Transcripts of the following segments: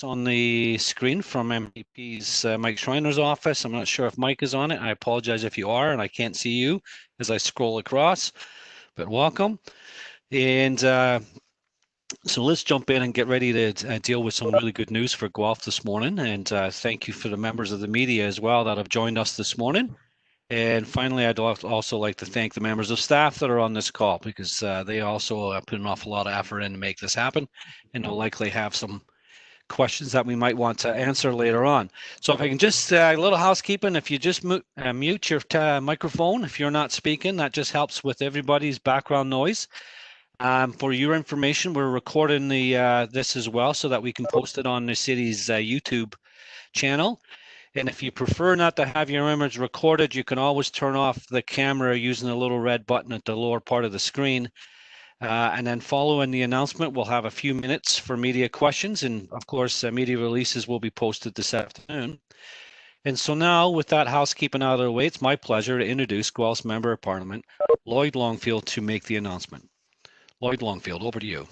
on the screen from MPP's Mike Schreiner's office. I'm not sure if Mike is on it. I apologize if you are, and I can't see you as I scroll across, but welcome. And so let's jump in and get ready to deal with some really good news for Guelph this morning. And thank you for the members of the media as well that have joined us this morning. And finally, I'd also like to thank the members of staff that are on this call, because they also put an awful lot of effort in to make this happen, and will likely have some questions that we might want to answer later on. So if I can just, a little housekeeping, if you just mute your microphone, if you're not speaking, that just helps with everybody's background noise. For your information, we're recording this as well so that we can post it on the city's YouTube channel. And if you prefer not to have your image recorded, you can always turn off the camera using the little red button at the lower part of the screen. And then following the announcement, we'll have a few minutes for media questions. And of course, media releases will be posted this afternoon. And so now, with that housekeeping out of the way, it's my pleasure to introduce Guelph's Member of Parliament, Lloyd Longfield, to make the announcement. Lloyd Longfield, over to you.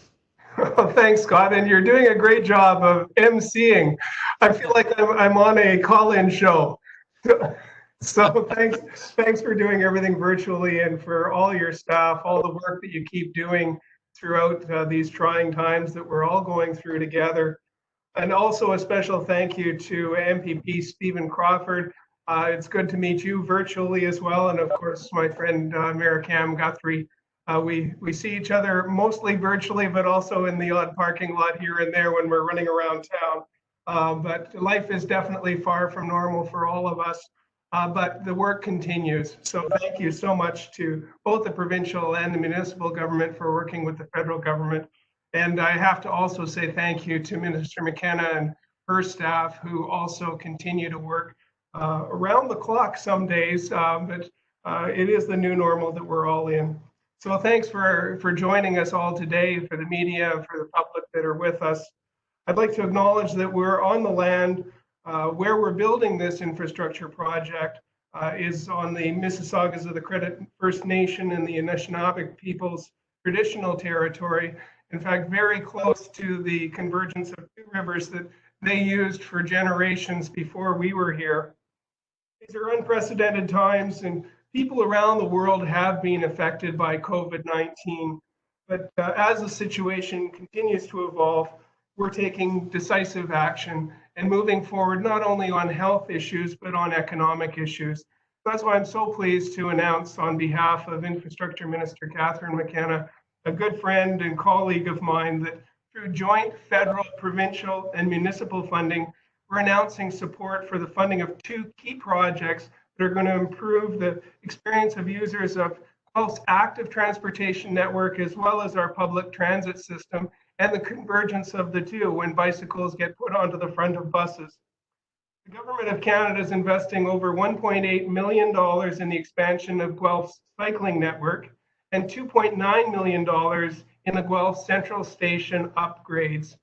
Well, thanks, Scott, and you're doing a great job of emceeing. I feel like I'm on a call-in show. So thanks for doing everything virtually, and for all your staff, all the work that you keep doing throughout these trying times that we're all going through together. And also a special thank you to MPP Stephen Crawford. It's good to meet you virtually as well, and of course my friend Mayor Cam Guthrie. We see each other mostly virtually, but also in the odd parking lot here and there when we're running around town. But life is definitely far from normal for all of us, but the work continues. So thank you so much to both the provincial and the municipal government for working with the federal government. And I have to also say thank you to Minister McKenna and her staff, who also continue to work around the clock some days, but it is the new normal that we're all in. So thanks for joining us all today, for the media, for the public that are with us. I'd like to acknowledge that we're on the land where we're building this infrastructure project is on the Mississaugas of the Credit First Nation and the Anishinaabe people's traditional territory. In fact, very close to the convergence of two rivers that they used for generations before we were here. These are unprecedented times, and people around the world have been affected by COVID-19, but as the situation continues to evolve, we're taking decisive action and moving forward not only on health issues, but on economic issues. That's why I'm so pleased to announce on behalf of Infrastructure Minister Catherine McKenna, a good friend and colleague of mine, that through joint federal, provincial, and municipal funding, we're announcing support for the funding of two key projects that are going to improve the experience of users of Guelph's active transportation network, as well as our public transit system, and the convergence of the two when bicycles get put onto the front of buses. The Government of Canada is investing over $1.8 million in the expansion of Guelph's cycling network and $2.9 million in the Guelph Central Station upgrades.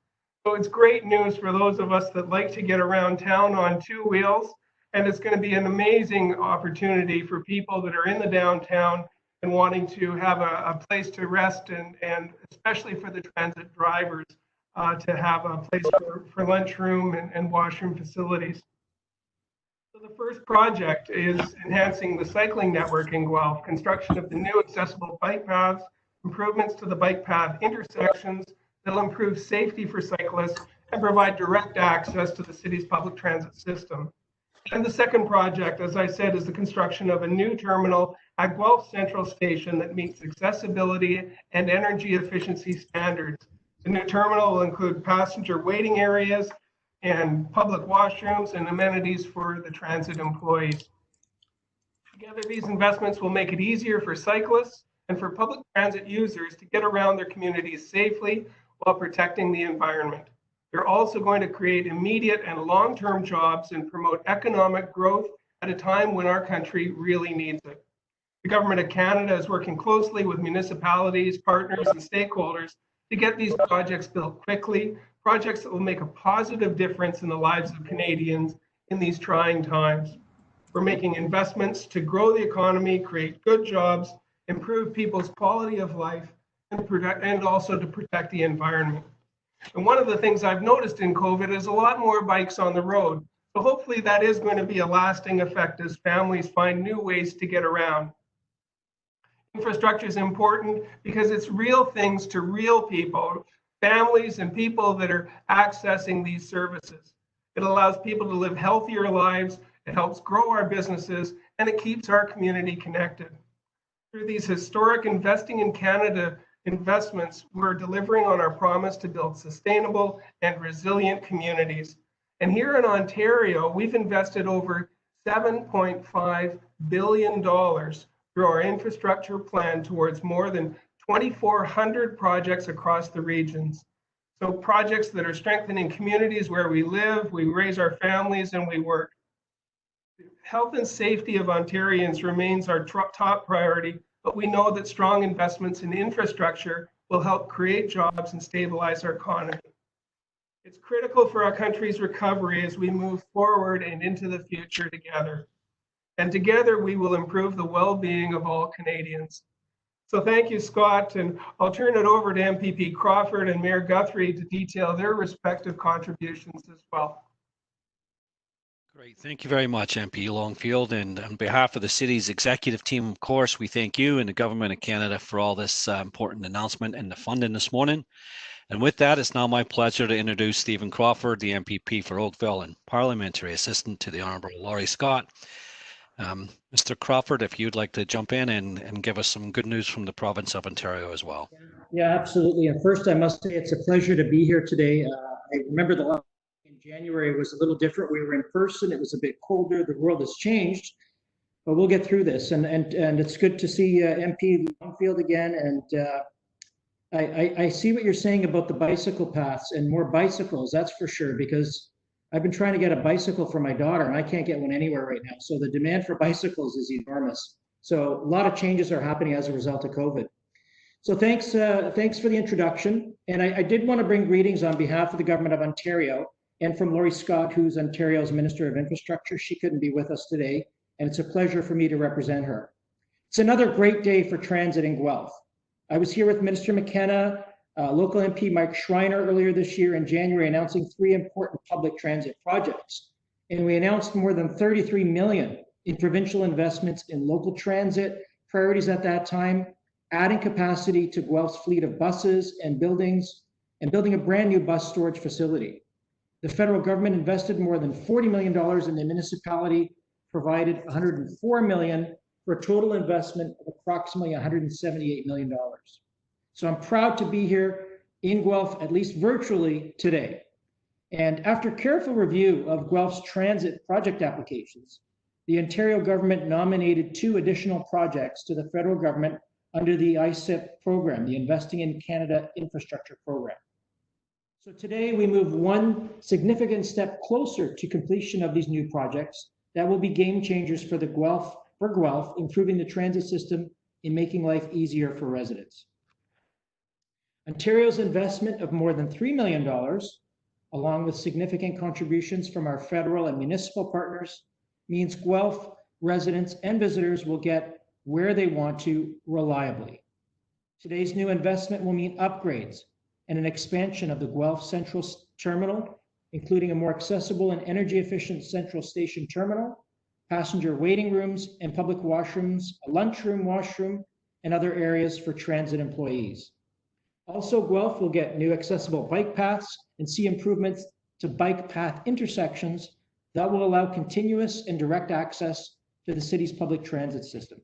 So it's great news for those of us that like to get around town on two wheels. And it's going to be an amazing opportunity for people that are in the downtown and wanting to have a place to rest, and especially for the transit drivers to have a place for lunchroom and washroom facilities. So the first project is enhancing the cycling network in Guelph, construction of the new accessible bike paths, improvements to the bike path intersections that'll improve safety for cyclists and provide direct access to the city's public transit system. And the second project, as I said, is the construction of a new terminal at Guelph Central Station that meets accessibility and energy efficiency standards. The new terminal will include passenger waiting areas and public washrooms and amenities for the transit employees. Together, these investments will make it easier for cyclists and for public transit users to get around their communities safely while protecting the environment. They're also going to create immediate and long-term jobs and promote economic growth at a time when our country really needs it. The Government of Canada is working closely with municipalities, partners, and stakeholders to get these projects built quickly, projects that will make a positive difference in the lives of Canadians in these trying times. We're making investments to grow the economy, create good jobs, improve people's quality of life, and also to protect the environment. And one of the things I've noticed in COVID is a lot more bikes on the road. So hopefully that is going to be a lasting effect as families find new ways to get around. Infrastructure is important because it's real things to real people, families and people that are accessing these services. It allows people to live healthier lives, it helps grow our businesses, and it keeps our community connected. Through these historic Investing in Canada investments, we're delivering on our promise to build sustainable and resilient communities. And here in Ontario, we've invested over $7.5 billion through our infrastructure plan towards more than 2,400 projects across the regions. So projects that are strengthening communities where we live, we raise our families, and we work. Health and safety of Ontarians remains our top priority, but we know that strong investments in infrastructure will help create jobs and stabilize our economy. It's critical for our country's recovery as we move forward and into the future together. And together we will improve the well-being of all Canadians. So thank you, Scott, and I'll turn it over to MPP Crawford and Mayor Guthrie to detail their respective contributions as well. Great. Thank you very much, MP Longfield. And on behalf of the city's executive team, of course, we thank you and the Government of Canada for all this important announcement and the funding this morning. And with that, it's now my pleasure to introduce Stephen Crawford, the MPP for Oakville and Parliamentary Assistant to the Honourable Laurie Scott. Mr. Crawford, if you'd like to jump in and give us some good news from the province of Ontario as well. Yeah, absolutely. And first, I must say it's a pleasure to be here today. I remember the last in January was a little different. We were in person. It was a bit colder. The world has changed, but we'll get through this. And it's good to see MP Longfield again. And I see what you're saying about the bicycle paths and more bicycles. That's for sure, because I've been trying to get a bicycle for my daughter and I can't get one anywhere right now. So the demand for bicycles is enormous. So a lot of changes are happening as a result of COVID. So thanks for the introduction. And I did want to bring greetings on behalf of the Government of Ontario and from Laurie Scott, who's Ontario's Minister of Infrastructure. She couldn't be with us today, and it's a pleasure for me to represent her. It's another great day for transit in Guelph. I was here with Minister McKenna, local MP Mike Schreiner earlier this year in January, announcing 3 important public transit projects. And we announced more than $33 million in provincial investments in local transit priorities at that time, adding capacity to Guelph's fleet of buses and buildings, and building a brand new bus storage facility. The federal government invested more than $40 million in the municipality, provided $104 million for a total investment of approximately $178 million. So I'm proud to be here in Guelph, at least virtually today. And after careful review of Guelph's transit project applications, the Ontario government nominated 2 additional projects to the federal government under the ISIP program, the Investing in Canada Infrastructure Program. So today we move one significant step closer to completion of these new projects that will be game changers for Guelph, improving the transit system and making life easier for residents. Ontario's investment of more than $3 million, along with significant contributions from our federal and municipal partners, means Guelph residents and visitors will get where they want to reliably. Today's new investment will mean upgrades and an expansion of the Guelph Central Terminal, including a more accessible and energy efficient Central Station Terminal, passenger waiting rooms and public washrooms, a lunchroom, washroom, and other areas for transit employees. Also, Guelph will get new accessible bike paths and see improvements to bike path intersections that will allow continuous and direct access to the city's public transit system.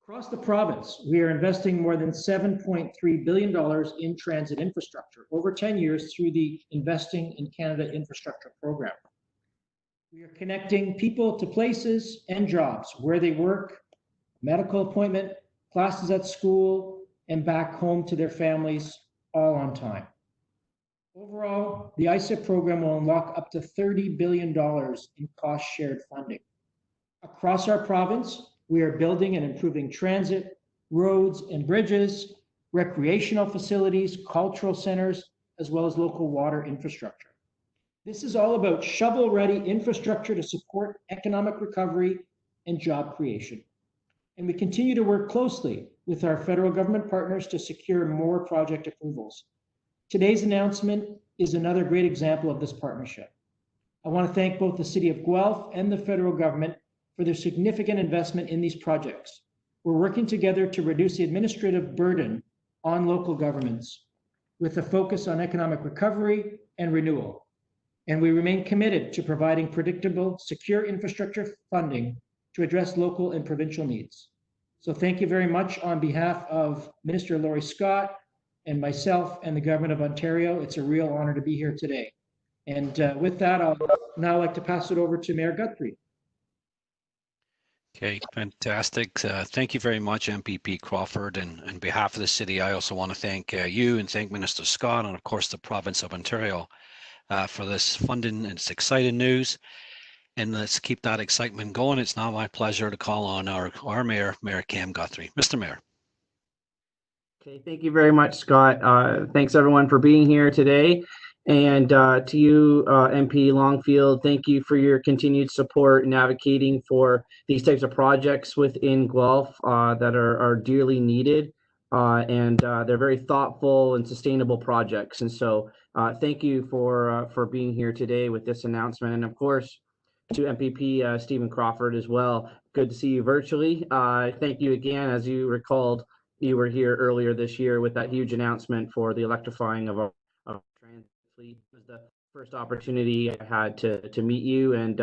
Across the province, we are investing more than $7.3 billion in transit infrastructure over 10 years through the Investing in Canada Infrastructure Program. We are connecting people to places and jobs where they work, medical appointment, classes at school, and back home to their families, all on time. Overall, the ISIP program will unlock up to $30 billion in cost-shared funding. Across our province, we are building and improving transit, roads and bridges, recreational facilities, cultural centers, as well as local water infrastructure. This is all about shovel-ready infrastructure to support economic recovery and job creation. And we continue to work closely with our federal government partners to secure more project approvals. Today's announcement is another great example of this partnership. I want to thank both the City of Guelph and the federal government for their significant investment in these projects. We're working together to reduce the administrative burden on local governments with a focus on economic recovery and renewal. And we remain committed to providing predictable, secure infrastructure funding to address local and provincial needs. So thank you very much on behalf of Minister Laurie Scott and myself and the Government of Ontario. It's a real honor to be here today. And with that, I'll now like to pass it over to Mayor Guthrie. Okay, fantastic. Thank you very much, MPP Crawford. And on behalf of the city, I also want to thank you and thank Minister Scott and, of course, the province of Ontario for this funding. It's exciting news. And let's keep that excitement going. It's now my pleasure to call on our mayor, Mayor Cam Guthrie. Mr. Mayor. Okay, thank you very much, Scott. Thanks, everyone, for being here today. And to you, MP Longfield, thank you for your continued support in advocating for these types of projects within Guelph that are dearly needed. And they're very thoughtful and sustainable projects. And so thank you for being here today with this announcement. And of course, to MPP Stephen Crawford as well. Good to see you virtually. Thank you again. As you recalled, you were here earlier this year with that huge announcement for the electrifying of our transit fleet. It was the first opportunity I had to meet you, and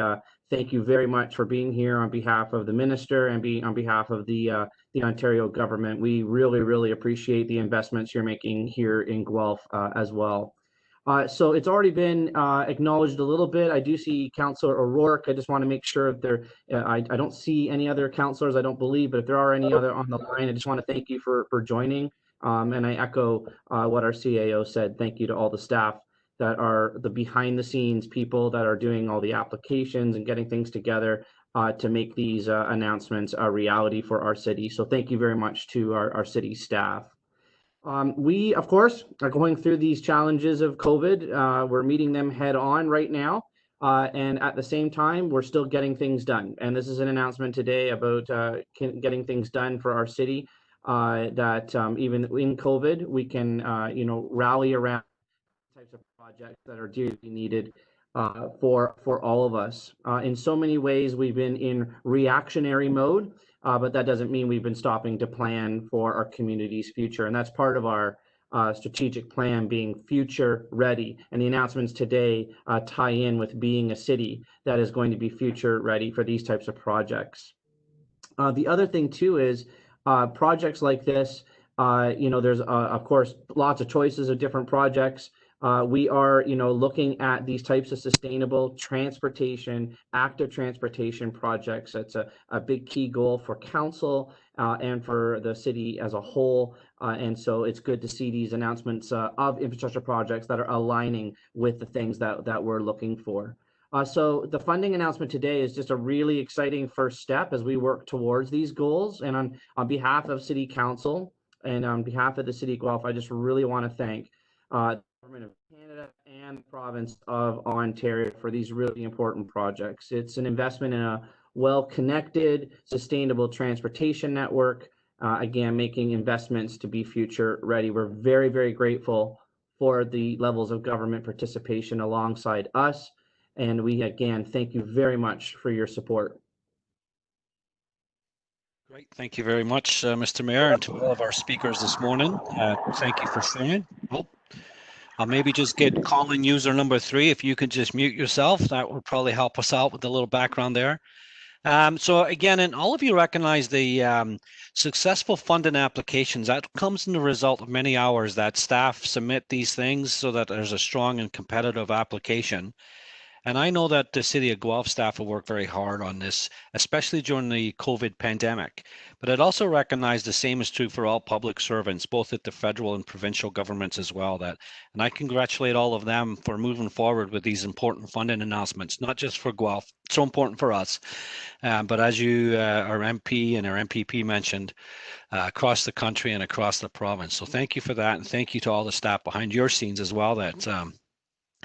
thank you very much for being here on behalf of the minister and on behalf of the Ontario government. We really, really appreciate the investments you're making here in Guelph as well. So it's already been acknowledged a little bit. I do see Councillor O'Rourke. I just want to make sure if there, I don't see any other councillors, I don't believe, but if there are any other on the line, I just want to thank you for joining. And I echo what our CAO said. Thank you to all the staff that are the behind the scenes people that are doing all the applications and getting things together to make these announcements a reality for our city. So thank you very much to our city staff. We, of course, are going through these challenges of COVID. We're meeting them head on right now. And at the same time, we're still getting things done. And this is an announcement today about getting things done for our city that even in COVID, we can, rally around types of projects that are dearly needed for all of us. In so many ways, we've been in reactionary mode. But that doesn't mean we've been stopping to plan for our community's future. And that's part of our strategic plan being future ready. And the announcements today tie in with being a city that is going to be future ready for these types of projects. The other thing too is projects like this, there's of course lots of choices of different projects. We are, looking at these types of sustainable transportation, active transportation projects. That's a big key goal for council and for the city as a whole. And so it's good to see these announcements of infrastructure projects that are aligning with the things that we're looking for. So the funding announcement today is just a really exciting first step as we work towards these goals. And on behalf of City Council and on behalf of the City of Guelph, I just really want to thank the Government of Canada and the Province of Ontario for these really important projects. It's an investment in a well-connected, sustainable transportation network, again, making investments to be future ready. We're very, very grateful for the levels of government participation alongside us. And we, again, thank you very much for your support. Great. Thank you very much, Mr. Mayor, and to all of our speakers this morning. Thank you for sharing. I'll maybe just get calling user number 3. If you could just mute yourself, that would probably help us out with a little background there. So again, and all of you recognize the successful funding applications. That comes in the result of many hours that staff submit these things so that there's a strong and competitive application. And I know that the City of Guelph staff have worked very hard on this, especially during the COVID pandemic. But I'd also recognize the same is true for all public servants, both at the federal and provincial governments as well. And I congratulate all of them for moving forward with these important funding announcements, not just for Guelph, so important for us, but as you, our MP and our MPP mentioned, across the country and across the province. So thank you for that. And thank you to all the staff behind your scenes as well that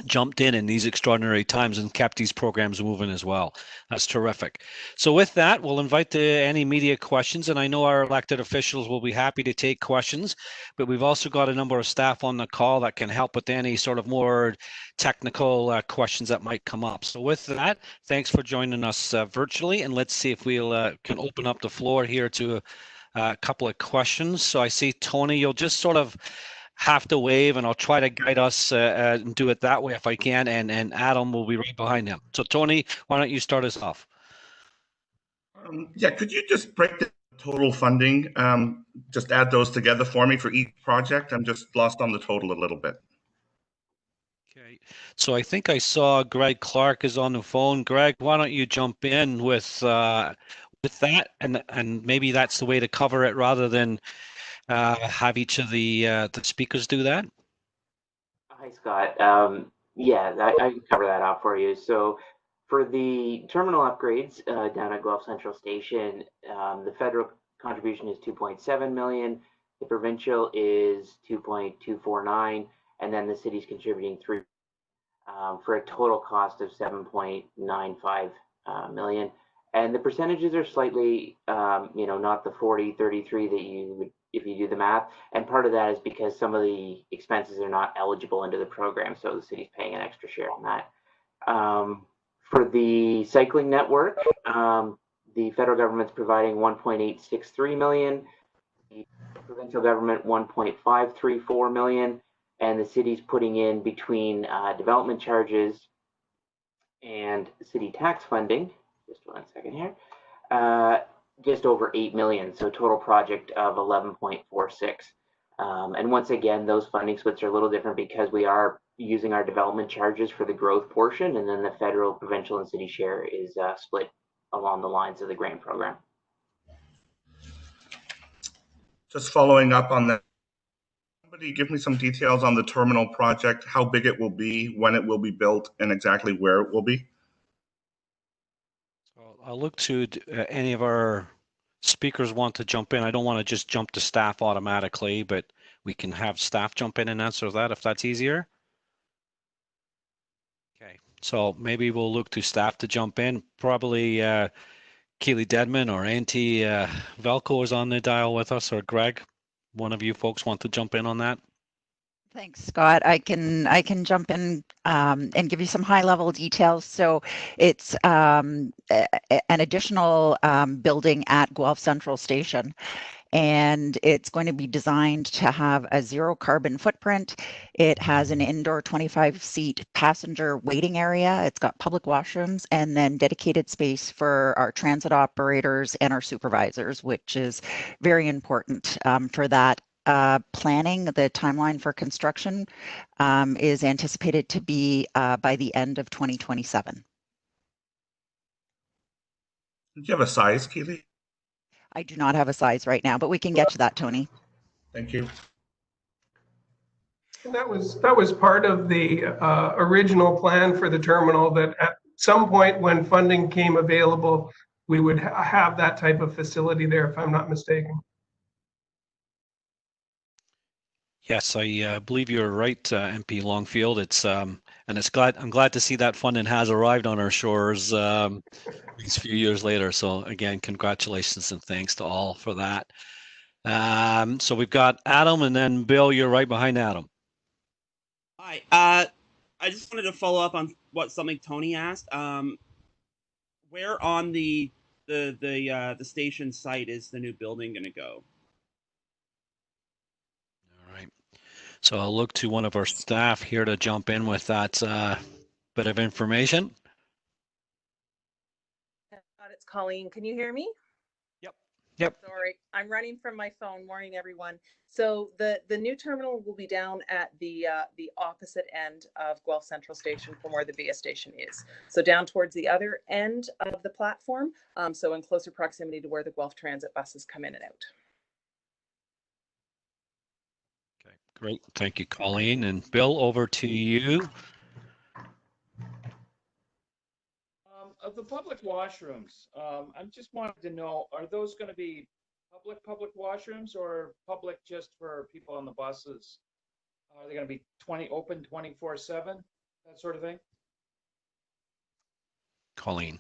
jumped in these extraordinary times and kept these programs moving as well. That's terrific. So with that, we'll invite any media questions, and I know our elected officials will be happy to take questions, but we've also got a number of staff on the call that can help with any sort of more technical questions that might come up. So with that, thanks for joining us virtually, and let's see if we'll can open up the floor here to a couple of questions. So I see Tony, you'll just sort of have to wave, and I'll try to guide us and do it that way if I can, and Adam will be right behind him. So Tony, why don't you start us off? Yeah, could you just break the total funding, just add those together for me for each project? I'm just lost on the total a little bit. Okay, so I think I saw Greg Clark is on the phone. Greg, why don't you jump in with that, and maybe that's the way to cover it rather than have each of the speakers do that. Hi, Scott. Yeah, I can cover that off for you. So for the terminal upgrades down at Guelph Central Station, the federal contribution is 2.7 million, the provincial is 2.249, and then the city's contributing 3 for a total cost of 7.95 million. And the percentages are slightly, not the 40-33 that you would if you do the math. And part of that is because some of the expenses are not eligible into the program, so the city's paying an extra share on that. For the cycling network, the federal government's providing 1.863 million, the provincial government 1.534 million, and the city's putting in between development charges and city tax funding. Just 1 second here. Just over 8 million, so total project of 11.46. And once again, those funding splits are a little different because we are using our development charges for the growth portion, and then the federal, provincial, and city share is split along the lines of the grant program. Just following up on that, somebody give me some details on the terminal project, how big it will be, when it will be built, and exactly where it will be. I'll look to any of our speakers want to jump in. I don't want to just jump to staff automatically, but we can have staff jump in and answer that if that's easier. Okay, so maybe we'll look to staff to jump in. Probably Keely Dedman or Auntie Velko is on the dial with us, or Greg. One of you folks want to jump in on that? Thanks, Scott. I can jump in and give you some high-level details. So it's an additional building at Guelph Central Station, and it's going to be designed to have a zero carbon footprint. It has an indoor 25-seat passenger waiting area. It's got public washrooms and then dedicated space for our transit operators and our supervisors, which is very important for that. Planning, the timeline for construction is anticipated to be by the end of 2027. Did you have a size, Keely? I do not have a size right now, but we can get to that, Tony. Thank you. And that was part of the original plan for the terminal, that at some point when funding came available, we would have that type of facility there, if I'm not mistaken. Yes, I believe you're right, MP Longfield. I'm glad to see that funding has arrived on our shores these few years later. So again, congratulations and thanks to all for that. So we've got Adam, and then Bill, you're right behind Adam. Hi. I just wanted to follow up on something Tony asked. Where on the station site is the new building going to go? So I'll look to one of our staff here to jump in with that bit of information. It's Colleen. Can you hear me? Yep. Sorry, I'm running from my phone. Morning, everyone. So the new terminal will be down at the opposite end of Guelph Central Station from where the VIA station is. So down towards the other end of the platform. So in closer proximity to where the Guelph Transit buses come in and out. Great. Thank you, Colleen. And Bill, over to you. Of the public washrooms, I just wanted to know, are those going to be public washrooms or public just for people on the buses? Are they going to be open 24/7? that sort of thing? Colleen.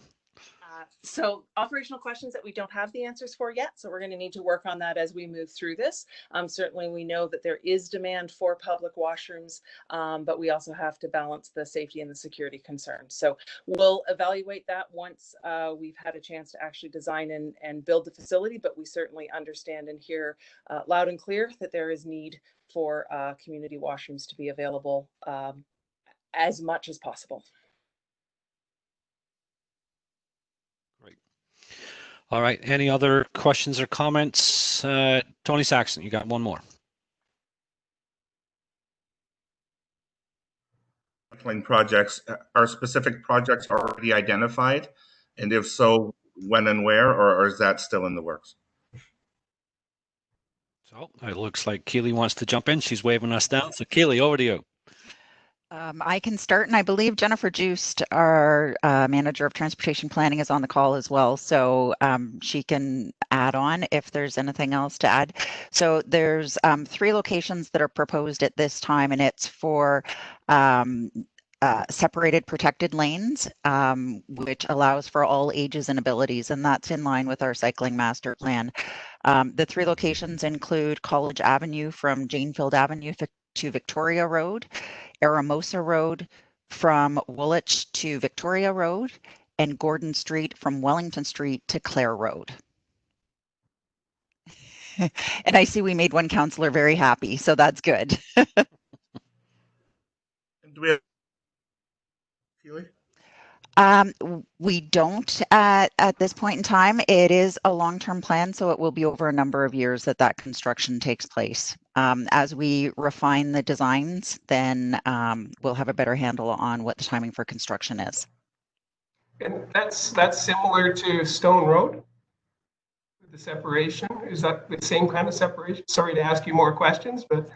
So operational questions that we don't have the answers for yet. So we're going to need to work on that as we move through this. Certainly we know that there is demand for public washrooms, but we also have to balance the safety and the security concerns. So we'll evaluate that once we've had a chance to actually design and build the facility, but we certainly understand and hear loud and clear that there is need for community washrooms to be available as much as possible. All right. Any other questions or comments? Tony Saxon, you got one more. Projects, are specific projects already identified? And if so, when and where, or is that still in the works? So it looks like Keely wants to jump in. She's waving us down. So Keely, over to you. I can start, and I believe Jennifer Joost, our manager of transportation planning, is on the call as well, so she can add on if there's anything else to add. So there's 3 locations that are proposed at this time, and it's for separated protected lanes, which allows for all ages and abilities, and that's in line with our cycling master plan. The 3 locations include College Avenue from Janefield Avenue to Victoria Road, Aramosa Road from Woolwich to Victoria Road, and Gordon Street from Wellington Street to Clare Road. And I see we made one councillor very happy, so that's good. Do we have Keely? We don't at this point in time. It is a long-term plan, so it will be over a number of years that construction takes place. As we refine the designs, then we'll have a better handle on what the timing for construction is. And that's similar to Stone Road? The separation, is that the same kind of separation? Sorry to ask you more questions, but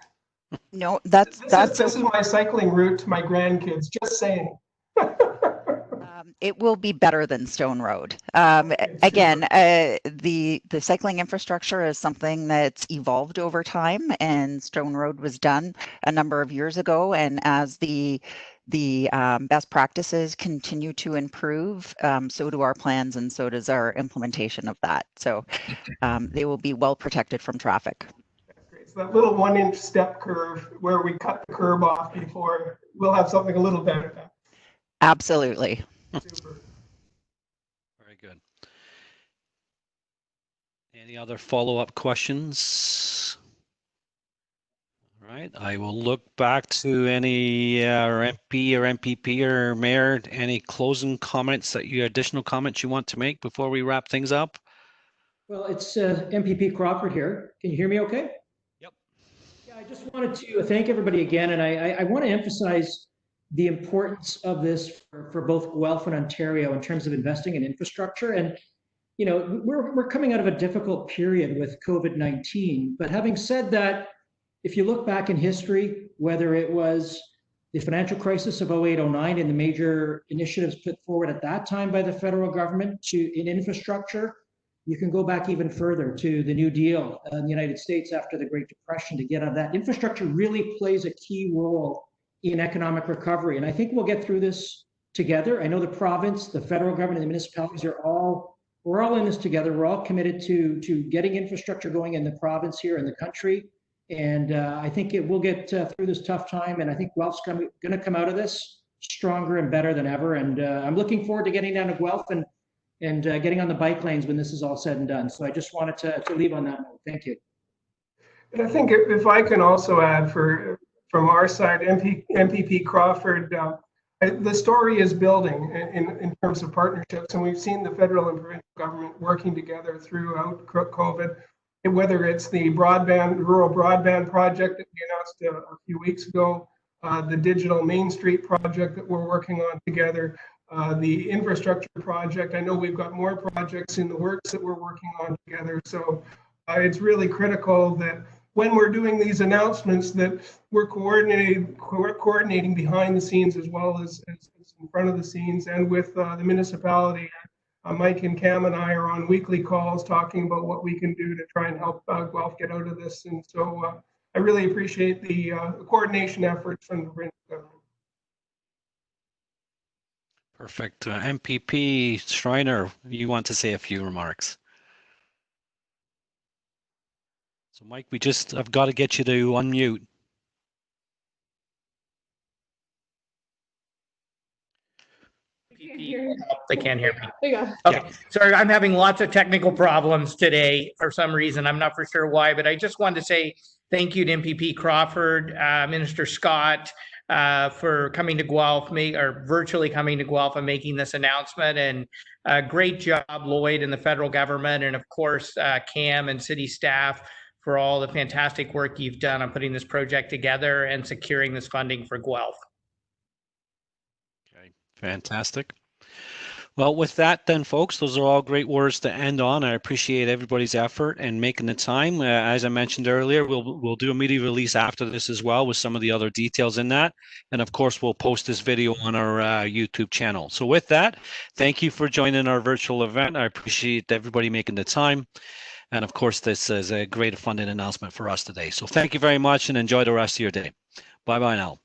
no, this is my cycling route to my grandkids, just saying. It will be better than Stone Road. Again, the cycling infrastructure is something that's evolved over time, and Stone Road was done a number of years ago. And as the best practices continue to improve, so do our plans, and so does our implementation of that. So they will be well protected from traffic. So that little 1-inch step curve where we cut the curb off before, we'll have something a little better then. Absolutely. Super. Very good. Any other follow-up questions? All right, I will look back to any MP or MPP or mayor, any closing comments additional comments you want to make before we wrap things up? Well, it's MPP Crawford here. Can you hear me okay? Yep. Yeah, I just wanted to thank everybody again, and I want to emphasize the importance of this for both Guelph and Ontario in terms of investing in infrastructure. And, you know, we're coming out of a difficult period with COVID-19. But having said that, if you look back in history, whether it was the financial crisis of 08-09 and the major initiatives put forward at that time by the federal government in infrastructure, you can go back even further to the New Deal in the United States after the Great Depression to get out of that. Infrastructure really plays a key role in economic recovery. And I think we'll get through this together. I know the province, the federal government, and the municipalities we're all in this together. We're all committed to getting infrastructure going in the province here in the country. And I think it will get through this tough time. And I think Guelph's going to come out of this stronger and better than ever. And I'm looking forward to getting down to Guelph and getting on the bike lanes when this is all said and done. So I just wanted to leave on that note. Thank you. And I think if I can also add from our side, MPP Crawford, the story is building in terms of partnerships, and we've seen the federal and provincial government working together throughout COVID, whether it's the rural broadband project that we announced a few weeks ago, the digital Main Street project that we're working on together, the infrastructure project. I know we've got more projects in the works that we're working on together, so it's really critical that when we're doing these announcements that we're coordinating behind the scenes as well as in front of the scenes, and with the municipality. Mike and Cam and I are on weekly calls talking about what we can do to try and help Guelph get out of this. And so I really appreciate the coordination efforts from the provincial government. Perfect. MPP Schreiner, you want to say a few remarks? So Mike, I've got to get you to unmute. They can't hear me. There you go. Okay. Yeah. Sorry, I'm having lots of technical problems today for some reason. I'm not for sure why, but I just wanted to say thank you to MPP Crawford, Minister Scott, for coming to Guelph, or virtually coming to Guelph and making this announcement. And great job, Lloyd and the federal government, and of course, Cam and city staff for all the fantastic work you've done on putting this project together and securing this funding for Guelph. Okay, fantastic. Well, with that then, folks, those are all great words to end on. I appreciate everybody's effort and making the time. As I mentioned earlier, we'll do a media release after this as well with some of the other details in that. And of course, we'll post this video on our YouTube channel. So with that, thank you for joining our virtual event. I appreciate everybody making the time. And of course, this is a great funding announcement for us today. So thank you very much and enjoy the rest of your day. Bye-bye now.